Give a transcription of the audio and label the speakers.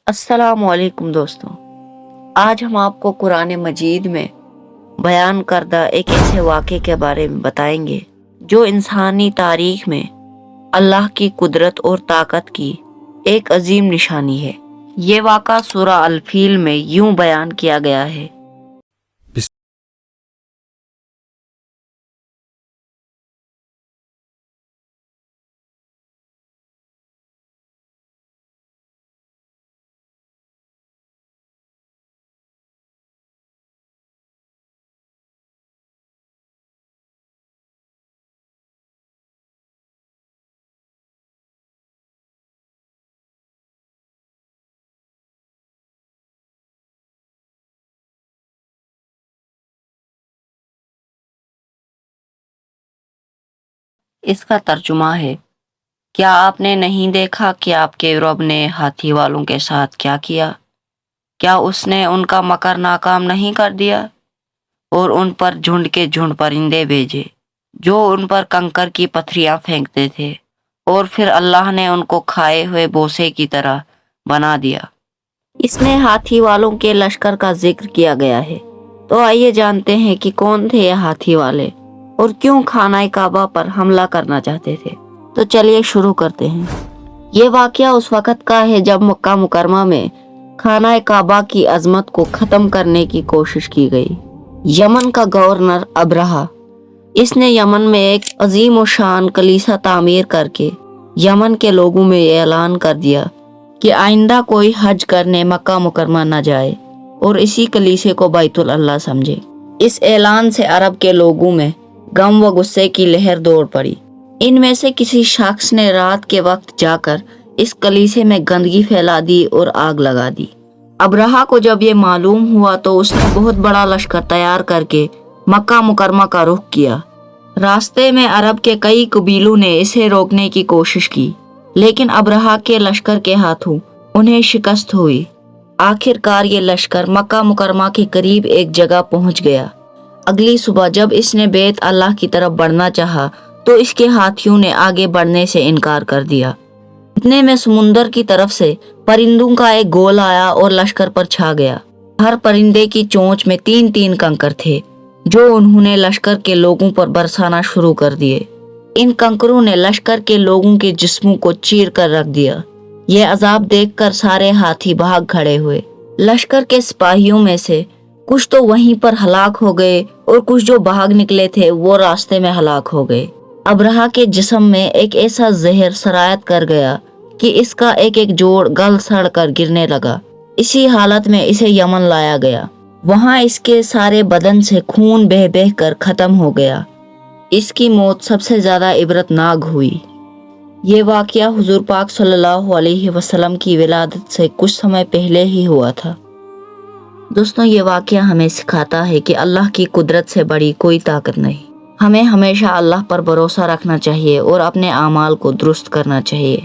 Speaker 1: السلام علیکم دوستوں، آج ہم آپ کو قرآن مجید میں بیان کردہ ایک ایسے واقعے کے بارے میں بتائیں گے جو انسانی تاریخ میں اللہ کی قدرت اور طاقت کی ایک عظیم نشانی ہے۔ یہ واقعہ سورہ الفیل میں یوں بیان کیا گیا ہے۔ اس کا ترجمہ ہے، کیا آپ نے نہیں دیکھا کہ آپ کے رب نے ہاتھی والوں کے ساتھ کیا کیا؟ کیا اس نے ان کا مکر ناکام نہیں کر دیا اور ان پر جھنڈ کے جھنڈ پرندے بھیجے جو ان پر کنکر کی پتھریاں پھینکتے تھے، اور پھر اللہ نے ان کو کھائے ہوئے بوسے کی طرح بنا دیا۔ اس میں ہاتھی والوں کے لشکر کا ذکر کیا گیا ہے۔ تو آئیے جانتے ہیں کہ کون تھے یہ ہاتھی والے اور کیوں خانہ کعبہ پر حملہ کرنا چاہتے تھے۔ تو چلیے شروع کرتے ہیں۔ یہ واقعہ اس وقت کا ہے جب مکہ مکرمہ میں خانہ کعبہ کی عظمت کو ختم کرنے کی کوشش کی گئی۔ یمن کا گورنر ابرہہ، اس نے یمن میں ایک عظیم و شان کلیسا تعمیر کر کے یمن کے لوگوں میں یہ اعلان کر دیا کہ آئندہ کوئی حج کرنے مکہ مکرمہ نہ جائے اور اسی کلیسے کو بیت اللہ سمجھے۔ اس اعلان سے عرب کے لوگوں میں غم و غصے کی لہر دوڑ پڑی۔ ان میں سے کسی شخص نے رات کے وقت جا کر اس کلیسے میں گندگی پھیلا دی اور آگ لگا دی۔ ابرہہ کو جب یہ معلوم ہوا تو اس نے بہت بڑا لشکر تیار کر کے مکہ مکرمہ کا رخ کیا۔ راستے میں عرب کے کئی قبیلوں نے اسے روکنے کی کوشش کی، لیکن ابرہہ کے لشکر کے ہاتھوں انہیں شکست ہوئی۔ آخر کار یہ لشکر مکہ مکرمہ کے قریب ایک جگہ پہنچ گیا۔ اگلی صبح جب اس نے بیت اللہ کی طرف بڑھنا چاہا تو اس کے ہاتھیوں نے آگے بڑھنے سے انکار کر دیا۔ اتنے میں سمندر کی طرف سے پرندوں کا ایک گول آیا اور لشکر پر چھا گیا۔ ہر پرندے کی چونچ میں 3 کنکر تھے جو انہوں نے لشکر کے لوگوں پر برسانا شروع کر دیے۔ ان کنکروں نے لشکر کے لوگوں کے جسموں کو چیر کر رکھ دیا۔ یہ عذاب دیکھ کر سارے ہاتھی بھاگ کھڑے ہوئے۔ لشکر کے سپاہیوں میں سے کچھ تو وہیں پر ہلاک ہو گئے اور کچھ جو بھاگ نکلے تھے وہ راستے میں ہلاک ہو گئے۔ ابرہہ کے جسم میں ایک ایسا زہر سرایت کر گیا کہ اس کا ایک ایک جوڑ گل سڑ کر گرنے لگا۔ اسی حالت میں اسے یمن لایا گیا۔ وہاں اس کے سارے بدن سے خون بہہ بہہ کر ختم ہو گیا۔ اس کی موت سب سے زیادہ عبرتناک ہوئی۔ یہ واقعہ حضور پاک صلی اللہ علیہ وسلم کی ولادت سے کچھ سمے پہلے ہی ہوا تھا۔ دوستوں، یہ واقعہ ہمیں سکھاتا ہے کہ اللہ کی قدرت سے بڑی کوئی طاقت نہیں۔ ہمیں ہمیشہ اللہ پر بھروسہ رکھنا چاہیے اور اپنے اعمال کو درست کرنا چاہیے۔